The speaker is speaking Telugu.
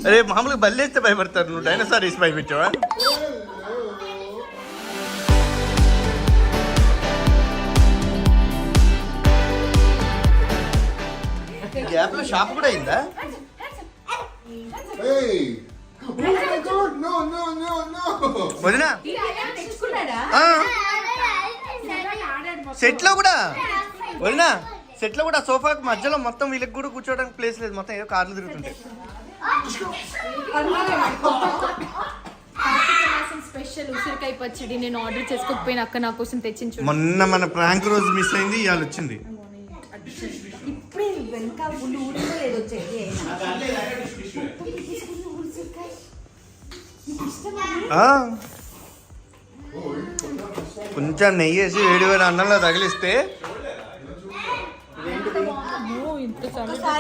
అరే మామూలుగా బల్లేస్తే భయపడతారు, నువ్వు డైనోసార్ వేసి భయపెట్టావా? గ్యాప్ లో షాప్ కూడా అయిందా? వదినా సెట్ లో కూడా వదినా సెట్ లో కూడా సోఫాకి మధ్యలో మొత్తం వీళ్ళకి కూడా కూర్చోడానికి ప్లేస్ లేదు, మొత్తం ఏదో కార్లు తిరుగుతుంటాయి. స్పెషల్ ఉసిరికాయ పచ్చడి నేను ఆర్డర్ చేసుకోకపోయినా అక్క నా కోసం తెచ్చించు. మొన్న మన ప్రాంక్ రోజు మిస్ అయింది, ఇవాళ వచ్చింది. ఇప్పుడే వెనక ఊరిలో లేదో చెక్ కొంచెం నెయ్యి వేసి వేడి వేడి అన్నంలో తగిలిస్తే